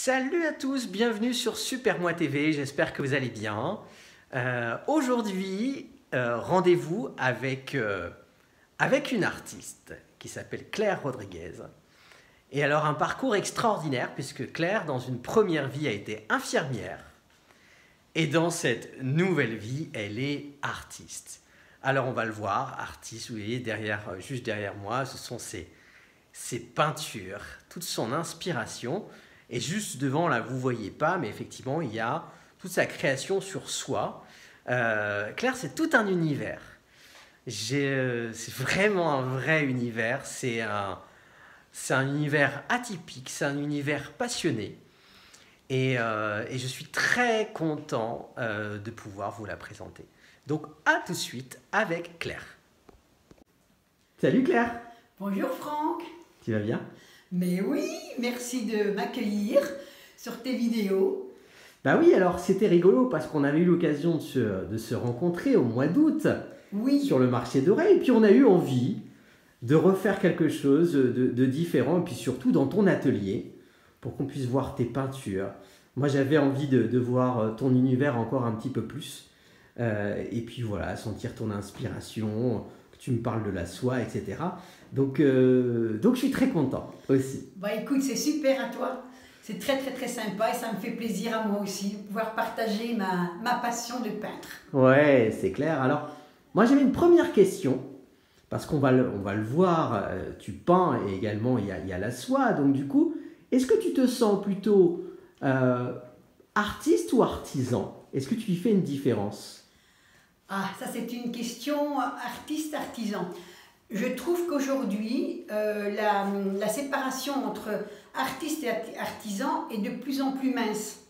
Salut à tous, bienvenue sur Super Moi TV, j'espère que vous allez bien. Aujourd'hui, rendez-vous avec une artiste qui s'appelle Claire Rodriguez. Et alors un parcours extraordinaire puisque Claire, dans une première vie, a été infirmière. Et dans cette nouvelle vie, elle est artiste. Alors on va le voir, artiste, vous voyez, juste derrière moi, ce sont ses peintures, toute son inspiration. Et juste devant, là, vous ne voyez pas, mais effectivement, il y a toute sa création sur soie. Claire, c'est tout un univers. C'est vraiment un vrai univers. C'est un univers atypique, c'est un univers passionné. Et je suis très content de pouvoir vous la présenter. Donc, à tout de suite avec Claire. Salut Claire. Bonjour Franck. Tu vas bien? Mais oui, merci de m'accueillir sur tes vidéos. Bah oui, alors c'était rigolo parce qu'on avait eu l'occasion de se rencontrer au mois d'août sur le marché d'Auray. Et puis on a eu envie de refaire quelque chose de différent et puis surtout dans ton atelier pour qu'on puisse voir tes peintures. Moi j'avais envie de voir ton univers encore un petit peu plus. Et puis voilà, sentir ton inspiration, que tu me parles de la soie, etc. Donc je suis très content aussi. Bah écoute, c'est super à toi. C'est très très très sympa et ça me fait plaisir à moi aussi de pouvoir partager ma passion de peintre. Ouais, c'est clair. Alors, moi j'avais une première question, parce qu'on va le voir, tu peins et également il y a la soie. Donc du coup, est-ce que tu te sens plutôt artiste ou artisan? Est-ce que tu y fais une différence? Ah, ça c'est une question artiste-artisan. Je trouve qu'aujourd'hui, la séparation entre artiste et artisan est de plus en plus mince.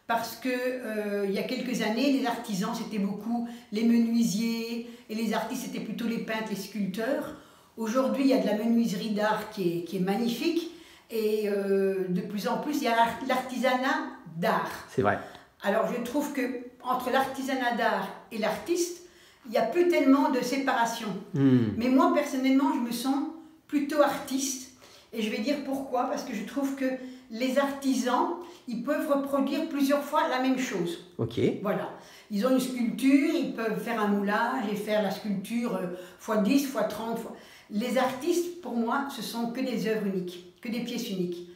Parce que il y a quelques années, les artisans, c'était beaucoup les menuisiers, et les artistes, c'était plutôt les peintres, les sculpteurs. Aujourd'hui, il y a de la menuiserie d'art qui est magnifique, et de plus en plus, il y a l'artisanat d'art. C'est vrai. Alors, je trouve que entre l'artisanat d'art et l'artiste, il n'y a plus tellement de séparation. Mais moi, personnellement, je me sens plutôt artiste. Et je vais dire pourquoi. Parce que je trouve que les artisans, ils peuvent reproduire plusieurs fois la même chose. Ok. Voilà. Ils ont une sculpture, ils peuvent faire un moulage et faire la sculpture x10, x30. Les artistes, pour moi, ce sont que des œuvres uniques, que des pièces uniques.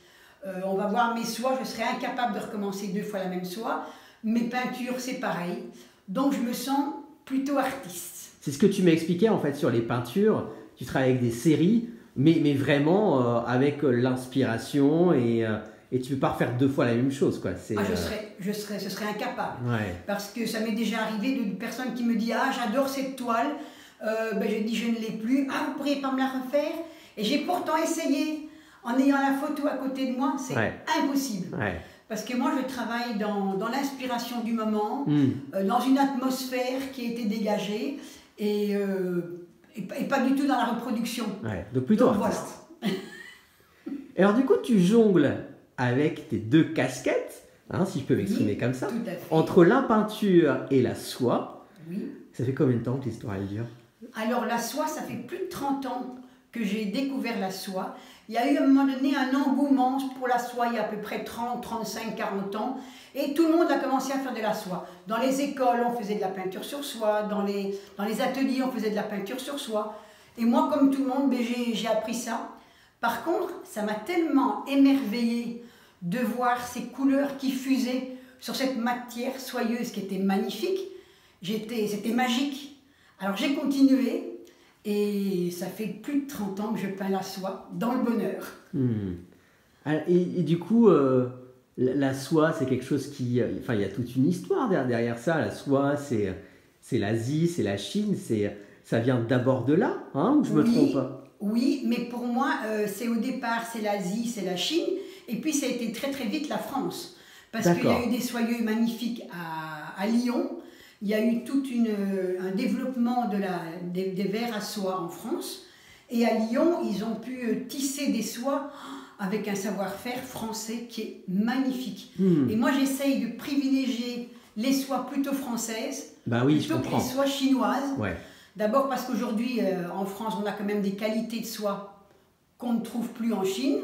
On va voir mes soies, je serais incapable de recommencer 2 fois la même soie. Mes peintures, c'est pareil. Donc, je me sens plutôt artiste. C'est ce que tu m'expliquais en fait sur les peintures. Tu travailles avec des séries, mais vraiment avec l'inspiration et tu ne peux pas refaire 2 fois la même chose, quoi. Ce serait incapable. Ouais. Parce que ça m'est déjà arrivé d'une personne qui me dit « Ah, j'adore cette toile. » J'ai dit « Je ne l'ai plus. »« Ah, vous ne pourriez pas me la refaire ?» Et j'ai pourtant essayé. En ayant la photo à côté de moi, c'est impossible. Ouais. Parce que moi, je travaille dans l'inspiration du moment, dans une atmosphère qui a été dégagée et pas du tout dans la reproduction. Ouais, donc plutôt artiste. Voilà. Et alors du coup, tu jongles avec tes 2 casquettes, hein, si je peux m'exprimer comme ça, entre la peinture et la soie. Oui. Ça fait combien de temps que l'histoire elle dure? Alors la soie, ça fait plus de 30 ans que j'ai découvert la soie. Il y a eu à un moment donné un engouement pour la soie il y a à peu près 30, 35, 40 ans et tout le monde a commencé à faire de la soie. Dans les écoles, on faisait de la peinture sur soie, dans les ateliers, on faisait de la peinture sur soie. Et moi, comme tout le monde, j'ai appris ça. Par contre, ça m'a tellement émerveillée de voir ces couleurs qui fusaient sur cette matière soyeuse qui était magnifique. C'était magique. Alors j'ai continué. Et ça fait plus de 30 ans que je peins la soie dans le bonheur. Et du coup, la soie, c'est quelque chose qui... Enfin, il y a toute une histoire derrière ça. La soie, c'est l'Asie, c'est la Chine. Ça vient d'abord de là, hein, ou je me trompe pas? Oui, mais pour moi, c'est au départ, c'est l'Asie, c'est la Chine. Et puis, ça a été très très vite la France. Parce qu'il y a eu des soyeux magnifiques à Lyon. Il y a eu tout un développement des verres à soie en France. Et à Lyon, ils ont pu tisser des soies avec un savoir-faire français qui est magnifique. Et moi, j'essaye de privilégier les soies plutôt françaises, plutôt que les soies chinoises. Ouais. D'abord parce qu'aujourd'hui, en France, on a quand même des qualités de soie qu'on ne trouve plus en Chine.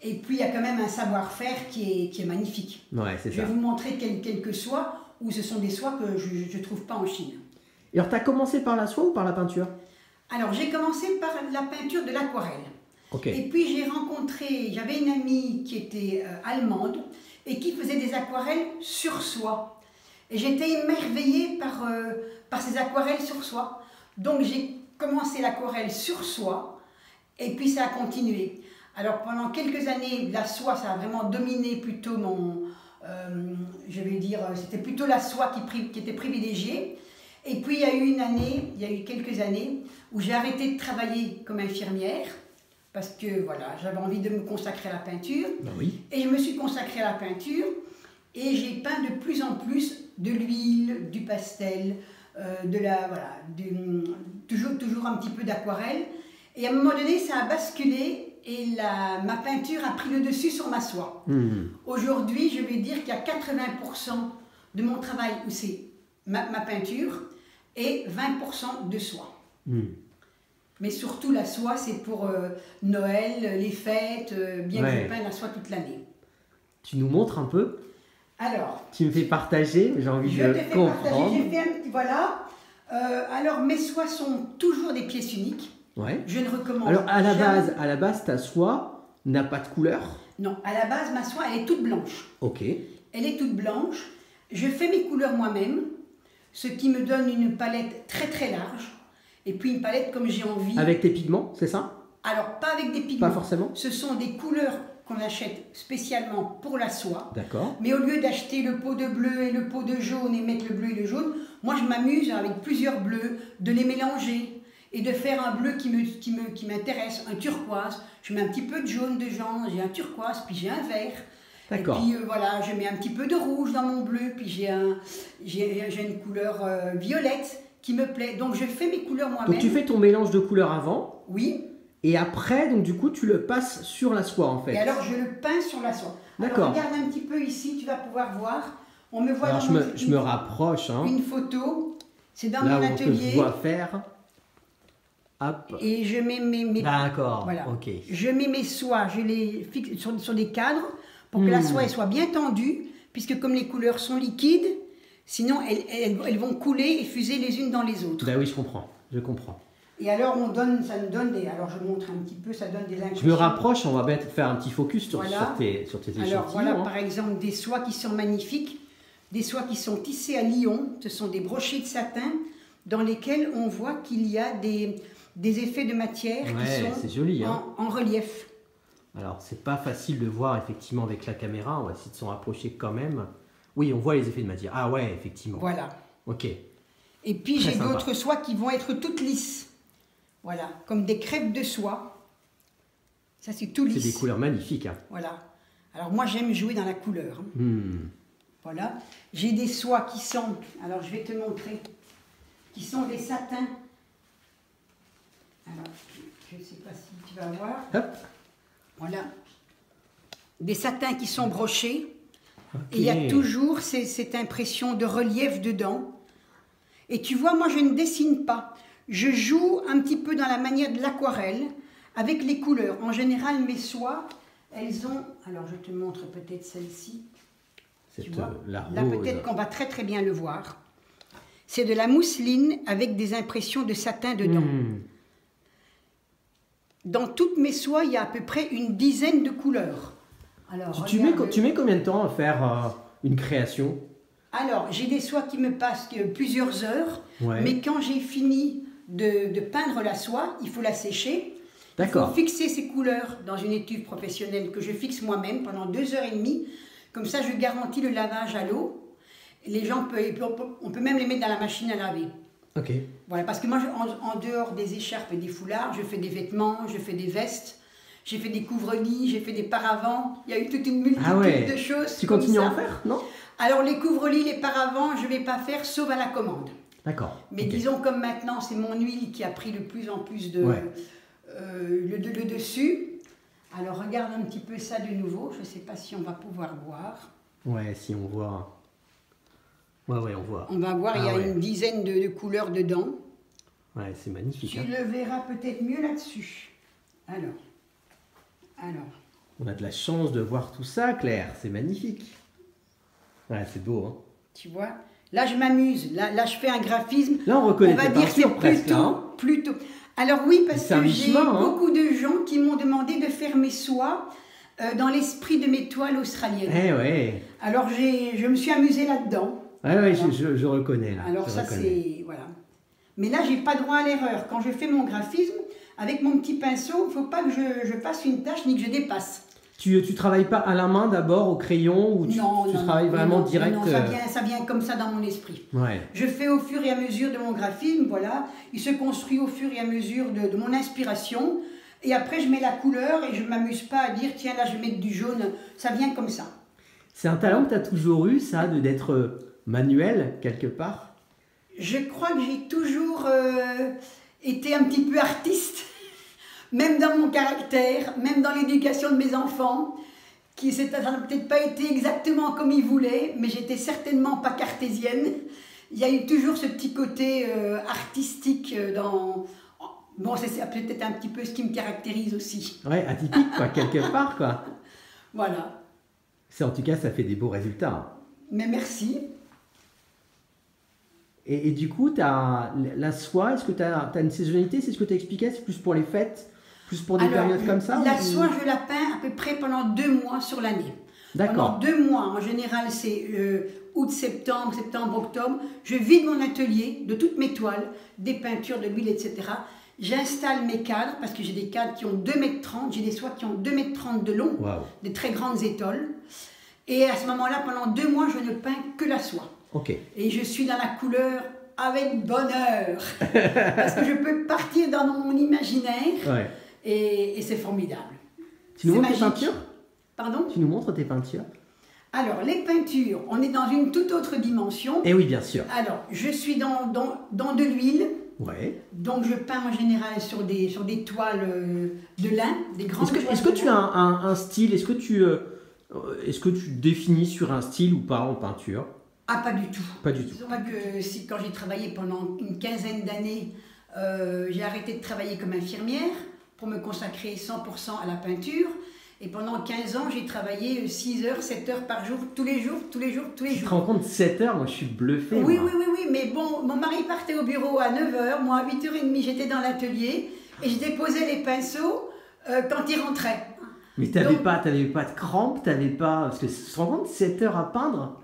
Et puis il y a quand même un savoir-faire qui est magnifique. Ouais, c'est Je ça. vais vous montrer quelques soies où ce sont des soies que je ne trouve pas en Chine. Et alors, tu as commencé par la soie ou par la peinture? Alors j'ai commencé par la peinture de l'aquarelle. Ok. Et puis j'avais une amie qui était allemande et qui faisait des aquarelles sur soie. Et j'étais émerveillée par ces aquarelles sur soie. Donc j'ai commencé l'aquarelle sur soie et puis ça a continué. Alors pendant quelques années, la soie, ça a vraiment dominé plutôt je vais dire, c'était plutôt la soie qui était privilégiée. Et puis il y a eu quelques années où j'ai arrêté de travailler comme infirmière parce que voilà, j'avais envie de me consacrer à la peinture. Ben oui. Et je me suis consacrée à la peinture et j'ai peint de plus en plus de l'huile, du pastel, toujours un petit peu d'aquarelle. Et à un moment donné, ça a basculé et ma peinture a pris le dessus sur ma soie. Aujourd'hui, je vais dire qu'il y a 80% de mon travail où c'est ma peinture et 20% de soie. Mais surtout la soie, c'est pour Noël, les fêtes, bien que je peins la soie toute l'année. Tu nous montres un peu? Alors, tu me fais partager, j'ai envie de comprendre. J'ai fait un petit, voilà. Alors mes soies sont toujours des pièces uniques. Ouais. Je ne recommande alors à jamais. la base, ta soie n'a pas de couleur? Non, à la base, ma soie, elle est toute blanche. Ok. Elle est toute blanche. Je fais mes couleurs moi-même, ce qui me donne une palette très très large. Et puis une palette comme j'ai envie. Avec tes pigments, c'est ça? Alors, pas avec des pigments. Pas forcément? Ce sont des couleurs qu'on achète spécialement pour la soie. D'accord. Mais au lieu d'acheter le pot de bleu et le pot de jaune et mettre le bleu et le jaune, moi je m'amuse avec plusieurs bleus, de les mélanger et de faire un bleu qui m'intéresse, un turquoise. Je mets un petit peu de jaune dedans, j'ai un turquoise, puis j'ai un vert. D'accord. Et puis voilà, je mets un petit peu de rouge dans mon bleu, puis j'ai une couleur violette qui me plaît. Donc je fais mes couleurs moi-même. Donc tu fais ton mélange de couleurs avant? Oui. Et après, donc du coup, tu le passes sur la soie en fait. Et alors je le peins sur la soie. D'accord. Regarde un petit peu ici, tu vas pouvoir voir. On me voit alors dans je me rapproche. Hein. Une photo. C'est dans là mon où atelier. on te voit faire. Hop. Et je mets mes D'accord. voilà. Ok. Je mets mes soies, je les fixe sur des cadres pour que la soie elle soit bien tendue, puisque comme les couleurs sont liquides, sinon elles vont couler et fuser les unes dans les autres. Ben oui, je comprends. Je comprends. Et alors ça me donne des. Alors je montre un petit peu, ça donne des impressions. Je me rapproche, on va faire un petit focus sur tes échantillons. Alors voilà, hein. par exemple, des soies qui sont magnifiques, des soies qui sont tissées à Lyon. Ce sont des brochets de satin dans lesquels on voit qu'il y a des effets de matière qui sont joli, hein. en relief. Alors c'est pas facile de voir effectivement avec la caméra, on va essayer de s'en rapprocher quand même. Oui, on voit les effets de matière. Ah ouais, effectivement. Voilà. Ok. Et puis j'ai d'autres soies qui vont être toutes lisses. Voilà, comme des crêpes de soie. Ça, c'est tout lisse. C'est des couleurs magnifiques. Hein. Voilà. Alors, moi, j'aime jouer dans la couleur. Voilà. J'ai des soies qui sont, alors je vais te montrer, qui sont des satins. Alors, je ne sais pas si tu vas voir. Hop. Voilà. Des satins qui sont brochés. Okay. Et il y a toujours cette impression de relief dedans. Et tu vois, moi, je ne dessine pas. Je joue un petit peu dans la manière de l'aquarelle avec les couleurs. En général, mes soies, elles ont... Alors, je te montre peut-être celle-ci. La rose. Là, peut-être qu'on va très très bien le voir. C'est de la mousseline avec des impressions de satin dedans. Dans toutes mes soies, il y a à peu près une dizaine de couleurs. Alors, tu mets combien de temps à faire une création? Alors, j'ai des soies qui me passent plusieurs heures, ouais. Mais quand j'ai fini de peindre la soie, il faut la sécher. D'accord. Il faut fixer ces couleurs dans une étuve professionnelle que je fixe moi-même pendant 2h30. Comme ça, je garantis le lavage à l'eau. Les gens on peut même les mettre dans la machine à laver. Ok. Voilà, parce que moi, en dehors des écharpes et des foulards, je fais des vêtements, je fais des vestes, j'ai fait des couvre-lits, j'ai fait des paravents. Il y a eu toute une multitude de choses. Tu continues à en faire, non? Alors, les couvre-lits, les paravents, je ne vais pas faire sauf à la commande. D'accord. Mais disons, comme maintenant, c'est mon huile qui a pris de plus en plus le dessus. Alors, regarde un petit peu ça de nouveau. Je ne sais pas si on va pouvoir voir. Ouais, si on voit. Ouais, on voit. On va voir, il y a une dizaine de couleurs dedans. Ouais, c'est magnifique. Tu le verras peut-être mieux là-dessus. Alors. On a de la chance de voir tout ça, Claire. C'est magnifique. Ouais, c'est beau, hein. Tu vois? Là, je m'amuse. Là, je fais un graphisme. Là, on reconnaît On va tes dire que c'est peintures presque, là, hein. plutôt. Alors oui, parce C'est un que j'ai mi-chemin, hein. beaucoup de gens qui m'ont demandé de faire mes soies dans l'esprit de mes toiles australiennes. Eh ouais. Alors je me suis amusée là-dedans. Ouais, ouais, je reconnais, là. Alors je ça, reconnais. c'est... Voilà. Mais là, j'ai pas droit à l'erreur. Quand je fais mon graphisme, avec mon petit pinceau, il ne faut pas que je fasse une tâche ni que je dépasse. Tu travailles pas à la main d'abord au crayon ou tu travailles vraiment direct Non, ça vient comme ça dans mon esprit. Ouais. Je fais au fur et à mesure de mon graphisme, voilà. Il se construit au fur et à mesure de mon inspiration. Et après, je mets la couleur et je ne m'amuse pas à dire, tiens, là, je vais mettre du jaune. Ça vient comme ça. C'est un talent que tu as toujours eu, ça, d'être manuel, quelque part? Je crois que j'ai toujours été un petit peu artiste. Même dans mon caractère, même dans l'éducation de mes enfants, ça n'a peut-être pas été exactement comme ils voulaient, mais j'étais certainement pas cartésienne. Il y a eu toujours ce petit côté artistique dans... Bon, c'est peut-être un petit peu ce qui me caractérise aussi. Ouais, atypique, quoi, quelque part, quoi. Voilà. En tout cas, ça fait des beaux résultats. Mais merci. Et du coup, la soie, est-ce que tu as une saisonnalité? C'est ce que tu expliquais? C'est plus pour les fêtes? Plus pour des périodes comme ça? La soie, je la peins à peu près pendant 2 mois sur l'année. D'accord. Pendant 2 mois, en général, c'est août, septembre, octobre. Je vide mon atelier de toutes mes toiles, des peintures, de l'huile, etc. J'installe mes cadres, parce que j'ai des cadres qui ont 2,30 m, j'ai des soies qui ont 2,30 m de long, Wow. des très grandes étoiles. Et à ce moment-là, pendant 2 mois, je ne peins que la soie. Ok. Et je suis dans la couleur avec bonheur, parce que je peux partir dans mon imaginaire. Ouais. Et c'est formidable. Tu nous C'est montres tes magique. peintures? Pardon? Tu nous montres tes peintures? Alors, les peintures, on est dans une toute autre dimension. Eh oui, bien sûr. Alors, je suis dans de l'huile. Ouais. Donc, je peins en général sur des toiles de lin, des grandes toiles. Est-ce que tu as un style? Est-ce que tu définis sur un style ou pas en peinture? Ah, pas du tout. Pas du tout. C'est vrai que quand j'ai travaillé pendant une quinzaine d'années, j'ai arrêté de travailler comme infirmière pour me consacrer 100% à la peinture. Et pendant 15 ans, j'ai travaillé 6 heures, 7 heures par jour, tous les jours. Tu te rends compte, 7 heures, moi je suis bluffé. Oui, moi. oui, mais bon, mon mari partait au bureau à 9 h, moi à 8h30, j'étais dans l'atelier et je déposais les pinceaux quand il rentrait. Mais t'avais pas de crampes, t'avais pas... Parce que tu te rends compte, 7 heures à peindre?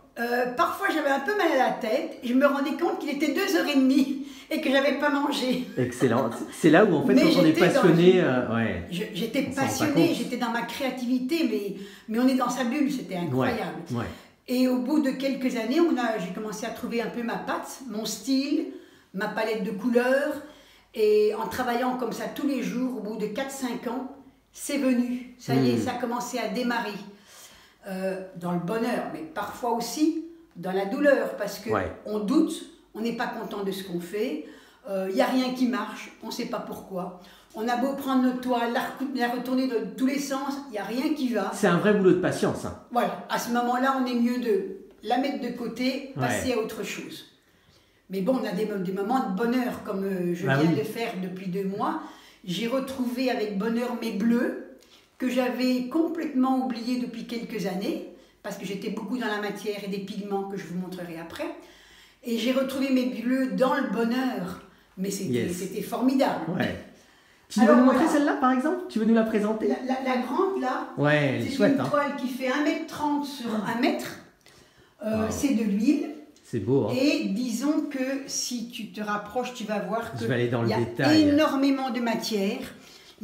Parfois j'avais un peu mal à la tête et je me rendais compte qu'il était 2h30 et que j'avais pas mangé. Excellent. C'est là où en fait, Mais quand on est passionné... ouais. J'étais On s'en rend pas passionnée, compte. j'étais dans ma créativité, mais on est dans sa bulle, c'était incroyable. Ouais. Et au bout de quelques années, j'ai commencé à trouver un peu ma patte, mon style, ma palette de couleurs. Et en travaillant comme ça tous les jours, au bout de 4-5 ans, c'est venu. Ça y est, ça a commencé à démarrer. Dans le bonheur, mais parfois aussi dans la douleur, parce qu'on doute, on n'est pas content de ce qu'on fait, il n'y a rien qui marche, on ne sait pas pourquoi. On a beau prendre notre toile, la retourner de tous les sens, il n'y a rien qui va. C'est un vrai boulot de patience. Hein. Voilà, à ce moment-là, on est mieux de la mettre de côté, passer à autre chose. Mais bon, on a des moments de bonheur, comme je viens de faire depuis 2 mois. J'ai retrouvé avec bonheur mes bleus, que j'avais complètement oubliés depuis quelques années, parce que j'étais beaucoup dans la matière et des pigments que je vous montrerai après. Et j'ai retrouvé mes bleus dans le bonheur. Mais c'était formidable. Ouais. Tu veux nous montrer celle-là, par exemple? Tu veux nous la présenter? La grande, là, c'est une toile qui fait 1,30 m sur 1 mètre. C'est de l'huile. C'est beau. Hein. Et disons que si tu te rapproches, tu vas voir qu'il y a énormément de matière.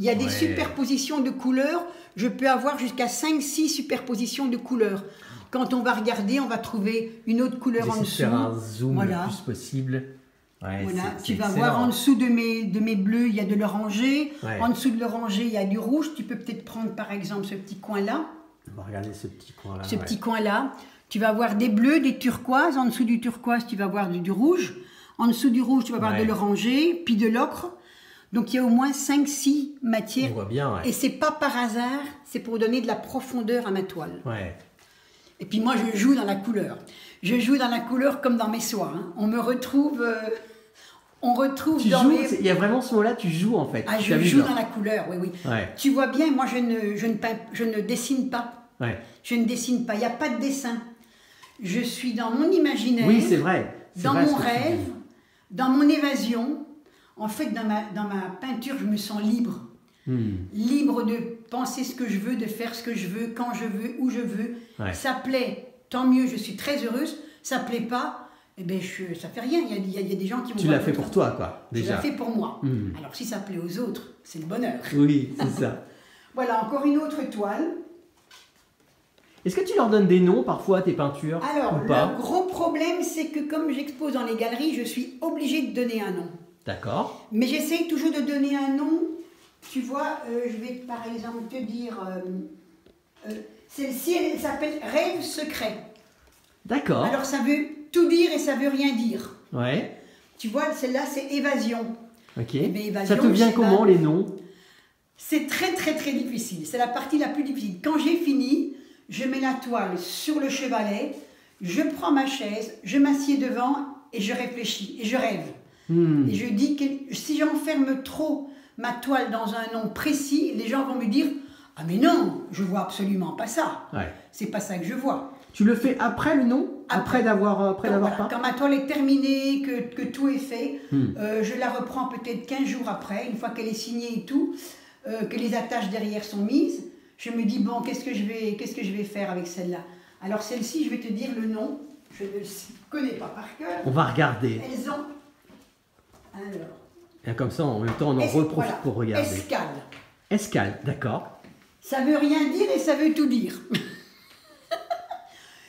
Il y a des superpositions de couleurs. Je peux avoir jusqu'à 5-6 superpositions de couleurs. Quand on va regarder, on va trouver une autre couleur en dessous. Faire un zoom le plus possible. Ouais, voilà. Tu vas voir en dessous de mes bleus, il y a de l'orangé. Ouais. En dessous de l'orangé, il y a du rouge. Tu peux peut-être prendre par exemple ce petit coin-là. On va regarder ce petit coin-là. Ce petit coin-là. Tu vas avoir des bleus, des turquoises. En dessous du turquoise, tu vas avoir du rouge. En dessous du rouge, tu vas avoir de l'orangé, puis de l'ocre. Donc il y a au moins 5-6 matières. On voit bien, et c'est pas par hasard, c'est pour donner de la profondeur à ma toile. Ouais. Et puis moi, je joue dans la couleur. Je joue dans la couleur comme dans mes soies. Hein. On me retrouve On retrouve Tu dans joues, mes... il y a vraiment ce mot-là, tu joues en fait. Ah, Tu je t'amuses, joue là. dans la couleur, oui, oui. Ouais. Tu vois bien, moi je ne dessine pas. Ouais. Je ne dessine pas, il n'y a pas de dessin. Je suis dans mon imaginaire, Oui, c'est vrai. C'est dans vrai mon ce que tu rêve, dis. dans mon évasion. En fait, dans ma peinture, je me sens libre. Libre de penser ce que je veux, de faire ce que je veux, quand je veux, où je veux. Ouais. Ça plaît, tant mieux, je suis très heureuse. Ça plaît pas, eh ben ça fait rien. Il y a des gens qui vont Tu voir l'as fait d'autres. pour toi, quoi, Je déjà. l'ai fait pour moi. Mm. Alors si ça plaît aux autres, c'est le bonheur. Oui, c'est ça. Voilà, encore une autre toile. Est-ce que tu leur donnes des noms parfois à tes peintures Alors, ou pas? le gros problème, c'est que comme j'expose dans les galeries, je suis obligée de donner un nom. D'accord. Mais j'essaye toujours de donner un nom. Tu vois, je vais par exemple te dire... celle-ci, elle s'appelle Rêve secret. D'accord. Alors, ça veut tout dire et ça veut rien dire. Ouais. Tu vois, celle-là, c'est Évasion. Ok. Eh bien, Évasion, Ça te vient c'est comment la- les noms? C'est très, très, très difficile. C'est la partie la plus difficile. Quand j'ai fini, je mets la toile sur le chevalet, je prends ma chaise, je m'assieds devant et je réfléchis et je rêve. Et je dis que si j'enferme trop ma toile dans un nom précis, les gens vont me dire « Ah mais non, je vois absolument pas ça. Ouais. C'est pas ça que je vois. » Tu le fais après le nom? Après d'avoir Donc, voilà, peint? quand ma toile est terminée, que tout est fait, je la reprends peut-être 15 jours après, une fois qu'elle est signée et tout, que les attaches derrière sont mises. Je me dis, bon, qu'est-ce que je vais faire avec celle-là? Alors celle-ci, je vais te dire le nom, je ne le connais pas par cœur. On va regarder. Elles ont... Alors... Et comme ça, en même temps, on en reprofite voilà, pour regarder. Escale. Escale, d'accord. Ça veut rien dire et ça veut tout dire.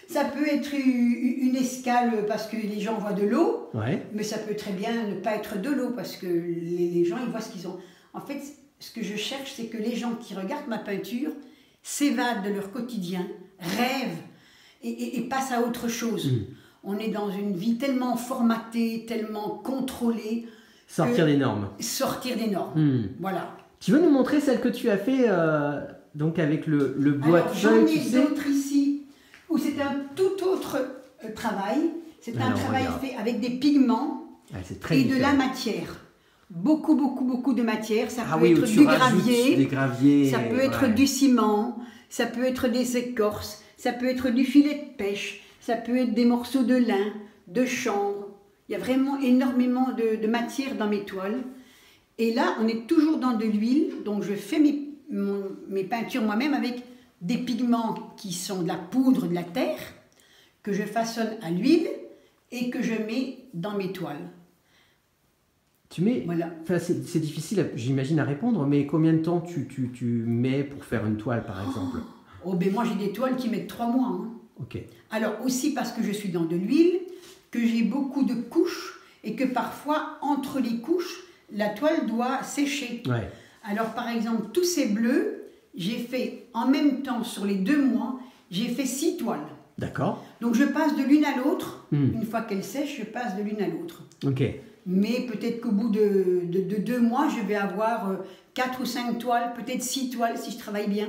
Ça peut être une escale parce que les gens voient de l'eau, Ouais. mais ça peut très bien ne pas être de l'eau parce que les gens, ils voient ce qu'ils ont. En fait, ce que je cherche, c'est que les gens qui regardent ma peinture s'évadent de leur quotidien, rêvent et passent à autre chose. On est dans une vie tellement formatée, tellement contrôlée. Sortir des normes. Sortir des normes. Voilà. Tu veux nous montrer celle que tu as fait donc avec le bois Alors, de j'en feuilles, ai tu sais? d'autres ici où c'est un tout autre travail. C'est un Alors, travail regarde. fait avec des pigments Ah, c'est très et de la différent. matière. Beaucoup, beaucoup, beaucoup de matière. Ça Ah peut oui, où être tu du rajoutes gravier, des graviers. ça peut être ouais. du ciment, ça peut être des écorces, ça peut être du filet de pêche, ça peut être des morceaux de lin, de chanvre. Il y a vraiment énormément de matière dans mes toiles. Et là, on est toujours dans de l'huile, donc je fais mes peintures moi-même avec des pigments qui sont de la poudre de la terre, que je façonne à l'huile et que je mets dans mes toiles. Tu mets, Voilà. enfin, c'est difficile, j'imagine, à répondre, mais combien de temps tu mets pour faire une toile, par exemple? Oh ben moi j'ai des toiles qui mettent 3 mois. Hein. Ok. Alors aussi parce que je suis dans de l'huile, que j'ai beaucoup de couches et que parfois entre les couches, la toile doit sécher. Ouais. Alors par exemple, tous ces bleus, j'ai fait en même temps sur les 2 mois, j'ai fait 6 toiles. D'accord. Donc je passe de l'une à l'autre, une fois qu'elle sèche, je passe de l'une à l'autre. Ok. Mais peut-être qu'au bout de 2 mois, je vais avoir 4 ou 5 toiles, peut-être 6 toiles si je travaille bien.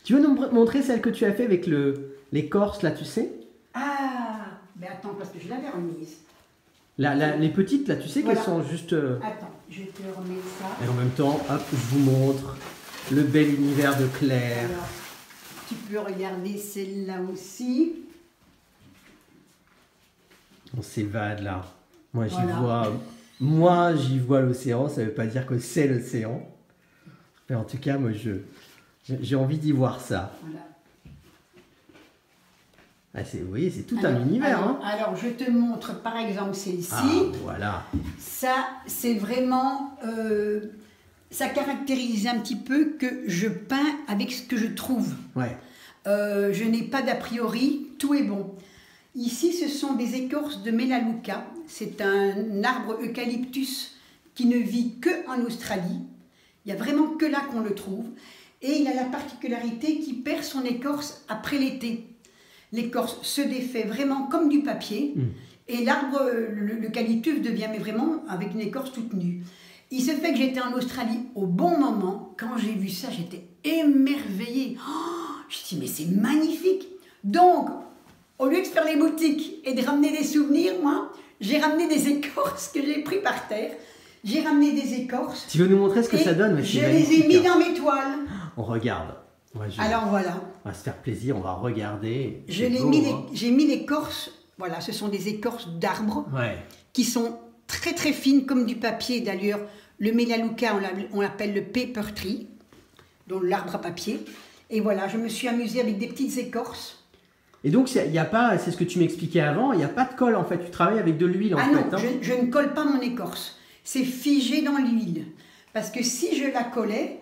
Tu veux nous montrer celle que tu as fait avec l'écorce, là, tu sais? Ah, mais attends, parce que je l'avais remise. Les petites, là, tu sais Voilà. qu'elles sont juste... Attends, je te remets ça. Et en même temps, hop, je vous montre le bel univers de Claire. Alors, tu peux regarder celle-là aussi. On s'évade, là. Moi, Voilà. j'y vois l'océan. Ça veut pas dire que c'est l'océan. Mais en tout cas, moi, j'ai envie d'y voir ça. Voilà. Ah, vous voyez, c'est tout un univers. Hein. Alors, je te montre par exemple celle-ci. Ah, voilà. Ça, c'est vraiment... ça caractérise un petit peu que je peins avec ce que je trouve. Ouais. Je n'ai pas d'a priori, tout est bon. Ici, ce sont des écorces de Melaleuca. C'est un arbre eucalyptus qui ne vit qu'en Australie. Il n'y a vraiment que là qu'on le trouve. Et il a la particularité qu'il perd son écorce après l'été. L'écorce se défait vraiment comme du papier. Et l'arbre, l'eucalyptus, devient mais vraiment avec une écorce toute nue. Il se fait que j'étais en Australie au bon moment. Quand j'ai vu ça, j'étais émerveillée. Oh, je me suis dit, mais c'est magnifique. Donc, au lieu de faire les boutiques et de ramener des souvenirs, moi, j'ai ramené des écorces que j'ai pris par terre. J'ai ramené des écorces. Tu veux nous montrer ce que ça donne? Je les ai mis dans mes toiles. On regarde. Alors voilà. On va se faire plaisir, on va regarder. J'ai mis l'écorce, voilà, ce sont des écorces d'arbres qui sont très très fines comme du papier. D'ailleurs, le Melaleuca, on l'appelle le paper tree, donc l'arbre à papier. Et voilà, je me suis amusée avec des petites écorces. Et donc, il n'y a pas, c'est ce que tu m'expliquais avant, il n'y a pas de colle en fait, tu travailles avec de l'huile en fait. Ah non, je ne colle pas mon écorce, c'est figé dans l'huile. Parce que si je la collais,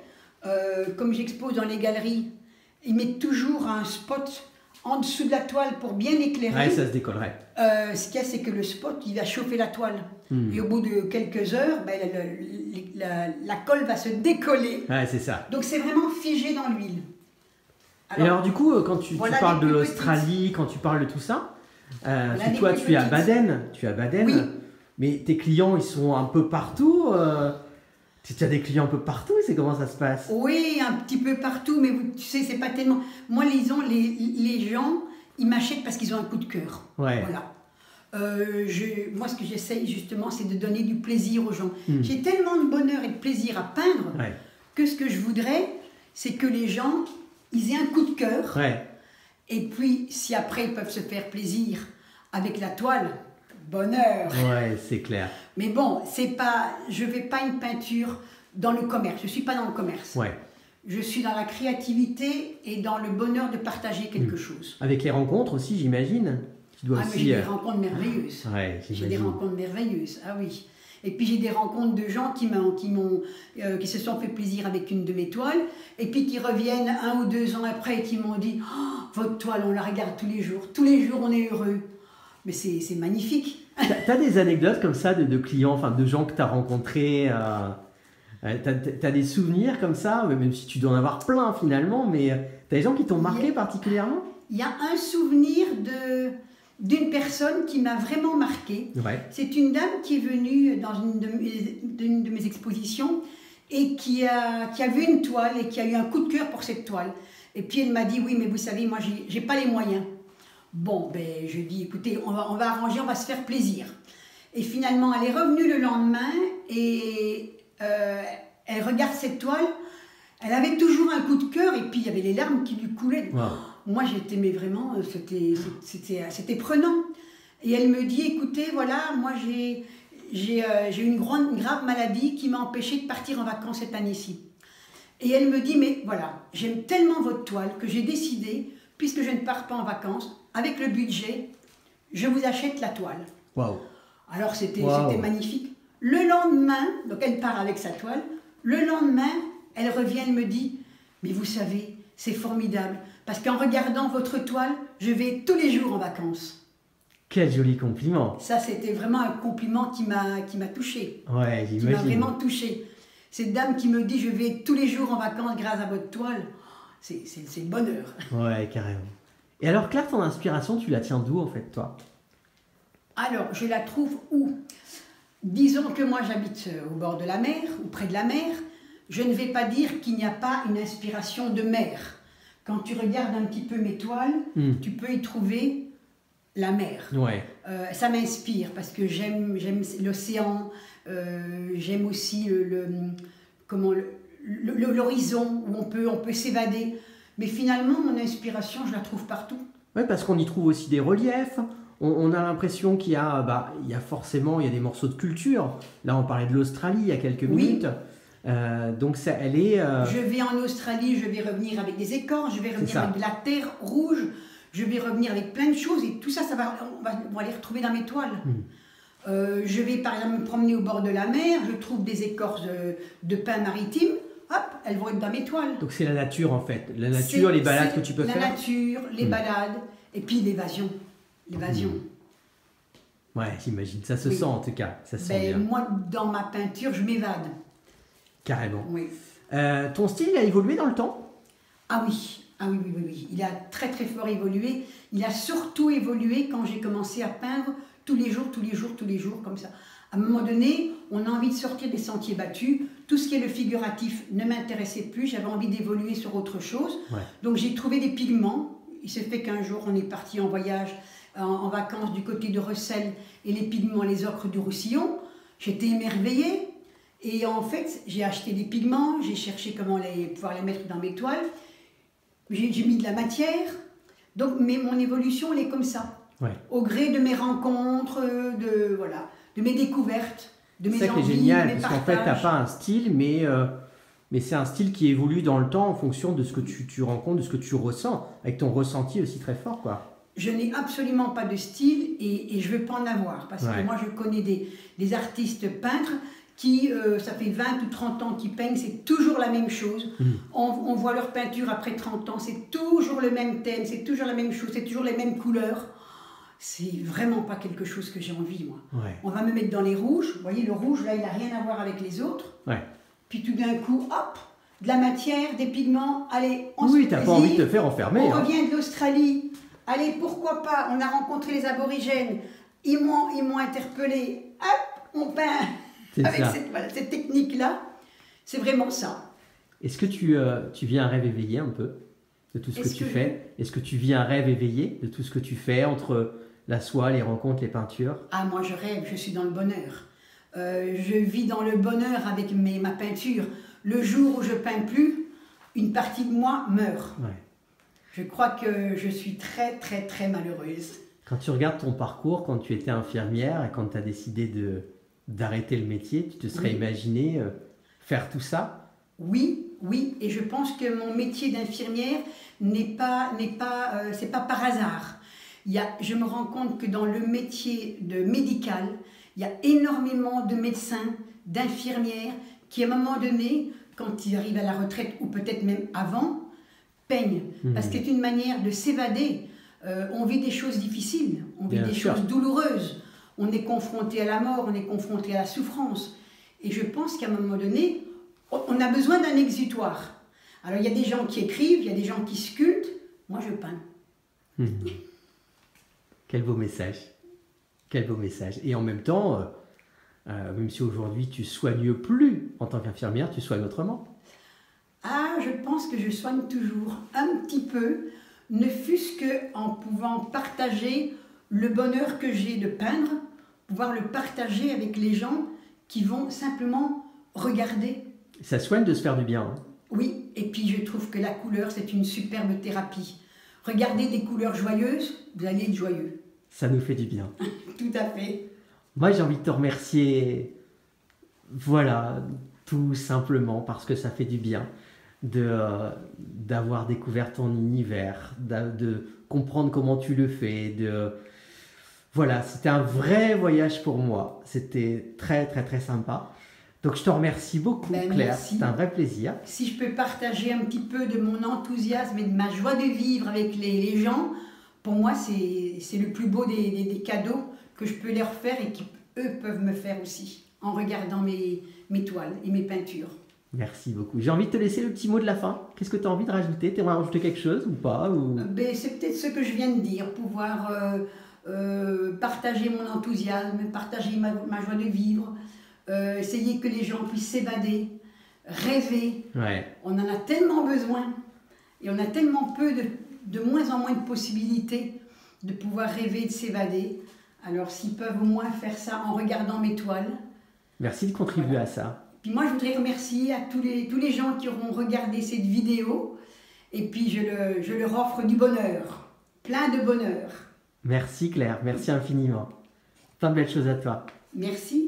comme j'expose dans les galeries, ils mettent toujours un spot en dessous de la toile pour bien éclairer. Ouais, ça se décollerait. Ce qu'il y a, c'est que le spot, il va chauffer la toile. Et au bout de quelques heures, ben, la colle va se décoller. Ouais, c'est ça. Donc c'est vraiment figé dans l'huile. Et alors du coup, quand tu parles de l'Australie, quand tu parles de tout ça, toi tu es à Baden, oui. Mais tes clients ils sont un peu partout. Tu as des clients un peu partout, c'est comment ça se passe? Oui, un petit peu partout, mais tu sais, c'est pas tellement. Moi, les gens, ils m'achètent parce qu'ils ont un coup de cœur. Ouais. Voilà. Moi, ce que j'essaye justement, c'est de donner du plaisir aux gens. J'ai tellement de bonheur et de plaisir à peindre que ce que je voudrais, c'est que les gens, ils aient un coup de cœur. Ouais. Et puis, si après ils peuvent se faire plaisir avec la toile, bonheur. Ouais, c'est clair. Mais bon, je ne fais pas une peinture dans le commerce. Je ne suis pas dans le commerce. Ouais. Je suis dans la créativité et dans le bonheur de partager quelque chose. Avec les rencontres aussi, j'imagine. Tu dois aussi. Mais j'ai des rencontres merveilleuses. Ouais, j'ai des rencontres merveilleuses. Ah oui. Et puis j'ai des rencontres de gens qui se sont fait plaisir avec une de mes toiles, et puis qui reviennent 1 ou 2 ans après et qui m'ont dit oh, votre toile, on la regarde tous les jours on est heureux. Mais c'est magnifique. Tu as des anecdotes comme ça de clients, enfin de gens que tu as rencontrés, tu as des souvenirs comme ça, même si tu dois en avoir plein finalement, mais tu as des gens qui t'ont marqué particulièrement? Il y a un souvenir d'une personne qui m'a vraiment marquée. Ouais. C'est une dame qui est venue dans une de mes expositions et qui a vu une toile et qui a eu un coup de cœur pour cette toile. Et puis elle m'a dit oui, mais vous savez, moi j'ai pas les moyens. Bon, ben je dis écoutez, on va arranger, on va se faire plaisir. Et finalement, elle est revenue le lendemain et elle regarde cette toile. Elle avait toujours un coup de cœur et puis il y avait les larmes qui lui coulaient. Wow. Moi, j'étais, mais vraiment, c'était prenant. Et elle me dit, écoutez, voilà, moi j'ai une grave maladie qui m'a empêchée de partir en vacances cette année-ci. Et elle me dit, mais voilà, j'aime tellement votre toile que j'ai décidé, puisque je ne pars pas en vacances, avec le budget, je vous achète la toile. Wow. Alors c'était magnifique. Le lendemain, donc elle part avec sa toile, le lendemain, elle revient, elle me dit, mais vous savez, c'est formidable, parce qu'en regardant votre toile, je vais tous les jours en vacances. Quel joli compliment. Ça, c'était vraiment un compliment qui m'a touchée. Ouais, j'imagine. Qui m'a vraiment touchée. Cette dame qui me dit, je vais tous les jours en vacances grâce à votre toile, c'est le bonheur. Ouais, carrément. Et alors, Claire, ton inspiration, tu la tiens d'où, en fait, toi? Alors, je la trouve où? Disons que moi, j'habite au bord de la mer, ou près de la mer. Je ne vais pas dire qu'il n'y a pas une inspiration de mer. Quand tu regardes un petit peu mes toiles, tu peux y trouver la mer. Ouais. Ça m'inspire parce que j'aime l'océan, j'aime aussi l'horizon où on peut s'évader. Mais finalement, mon inspiration, je la trouve partout. Oui, parce qu'on y trouve aussi des reliefs. On a l'impression qu'il y a, forcément des morceaux de culture. Là, on parlait de l'Australie il y a quelques minutes. Donc, elle est... Je vais en Australie, je vais revenir avec des écorces, je vais revenir avec de la terre rouge, je vais revenir avec plein de choses. Et tout ça, on va les retrouver dans mes toiles. Je vais, par exemple, me promener au bord de la mer, je trouve des écorces de pin maritime. Hop, elles vont être dans mes toiles. Donc c'est la nature en fait, la nature, les balades que tu peux faire. La nature, les balades, et puis l'évasion. Ouais, j'imagine, ça se sent en tout cas, ça se sent bien. Moi, dans ma peinture, je m'évade. Carrément. Oui. Ton style a évolué dans le temps? Ah oui, il a très très fort évolué. Il a surtout évolué quand j'ai commencé à peindre tous les jours, comme ça. À un moment donné, on a envie de sortir des sentiers battus. Tout ce qui est le figuratif ne m'intéressait plus. J'avais envie d'évoluer sur autre chose. Ouais. Donc j'ai trouvé des pigments. Il s'est fait qu'un jour, on est parti en voyage en vacances du côté de Recel et les pigments, les ocres du Roussillon. J'étais émerveillée. Et en fait, j'ai acheté des pigments, j'ai cherché comment pouvoir les mettre dans mes toiles. J'ai mis de la matière. Donc, mais mon évolution, elle est comme ça. Ouais. Au gré de mes rencontres, de mes découvertes, de mes envies, c'est ça qui est génial, parce qu'en fait, tu n'as pas un style, mais c'est un style qui évolue dans le temps en fonction de ce que tu rencontres, de ce que tu ressens, avec ton ressenti aussi très fort, quoi. Je n'ai absolument pas de style et je ne veux pas en avoir, parce que moi, je connais des artistes peintres qui, ça fait 20 ou 30 ans qu'ils peignent, c'est toujours la même chose. On voit leur peinture après 30 ans, c'est toujours le même thème, c'est toujours la même chose, c'est toujours les mêmes couleurs. C'est vraiment pas quelque chose que j'ai envie, moi. Ouais. On va me mettre dans les rouges. Vous voyez, le rouge, là, il n'a rien à voir avec les autres. Ouais. Puis tout d'un coup, hop, de la matière, des pigments, allez, on se Oui, fait tu n'as pas plaisir. envie de te faire enfermer. On revient de l'Australie. Allez, pourquoi pas, on a rencontré les aborigènes. Ils m'ont interpellé. Hop, on peint avec cette technique-là. C'est vraiment ça. Est-ce que tu vis un rêve éveillé un peu de tout ce que tu fais? Est-ce que tu vis un rêve éveillé de tout ce que tu fais entre la soie, les rencontres, les peintures? Ah, moi je rêve, je suis dans le bonheur. Je vis dans le bonheur avec ma peinture. Le jour où je peins plus, une partie de moi meurt. Ouais. Je crois que je suis très très très malheureuse. Quand tu regardes ton parcours, quand tu étais infirmière et quand tu as décidé d'arrêter le métier, tu te serais imaginé faire tout ça? Oui, et je pense que mon métier d'infirmière c'est pas par hasard. Je me rends compte que dans le métier de médical, il y a énormément de médecins, d'infirmières qui, à un moment donné, quand ils arrivent à la retraite ou peut-être même avant, peignent. Parce que c'est une manière de s'évader. On vit des choses difficiles, on vit des choses douloureuses. On est confronté à la mort, on est confronté à la souffrance. Et je pense qu'à un moment donné, on a besoin d'un exutoire. Alors il y a des gens qui écrivent, il y a des gens qui sculptent. Moi je peins. Quel beau message. Quel beau message. Et en même temps, même si aujourd'hui tu soignes plus en tant qu'infirmière, tu soignes autrement. Ah, je pense que je soigne toujours un petit peu, ne fût-ce qu'en pouvant partager le bonheur que j'ai de peindre, pouvoir le partager avec les gens qui vont simplement regarder. Ça soigne de se faire du bien. Hein. Oui, et puis je trouve que la couleur, c'est une superbe thérapie. Regardez des couleurs joyeuses, vous allez être joyeux. Ça nous fait du bien. Tout à fait. Moi, j'ai envie de te remercier, voilà, tout simplement parce que ça fait du bien d'avoir découvert ton univers, de comprendre comment tu le fais. Voilà, c'était un vrai voyage pour moi. C'était très, très, très sympa. Donc, je te remercie beaucoup, Claire. C'était un vrai plaisir. Si je peux partager un petit peu de mon enthousiasme et de ma joie de vivre avec les gens, pour moi, c'est le plus beau des cadeaux que je peux leur faire et qu'eux peuvent me faire aussi, en regardant mes toiles et mes peintures. Merci beaucoup. J'ai envie de te laisser le petit mot de la fin. Qu'est-ce que tu as envie de rajouter? Tu aimerais rajouter quelque chose ou pas C'est peut-être ce que je viens de dire, pouvoir partager mon enthousiasme, partager ma joie de vivre, essayer que les gens puissent s'évader, rêver. Ouais. On en a tellement besoin et on a tellement peu de moins en moins de possibilités de pouvoir rêver, de s'évader. Alors s'ils peuvent au moins faire ça en regardant mes toiles. Merci de contribuer à ça. Puis moi je voudrais remercier à tous les gens qui auront regardé cette vidéo et puis je leur offre du bonheur, plein de bonheur. Merci Claire, merci infiniment. Plein de belles choses à toi. Merci.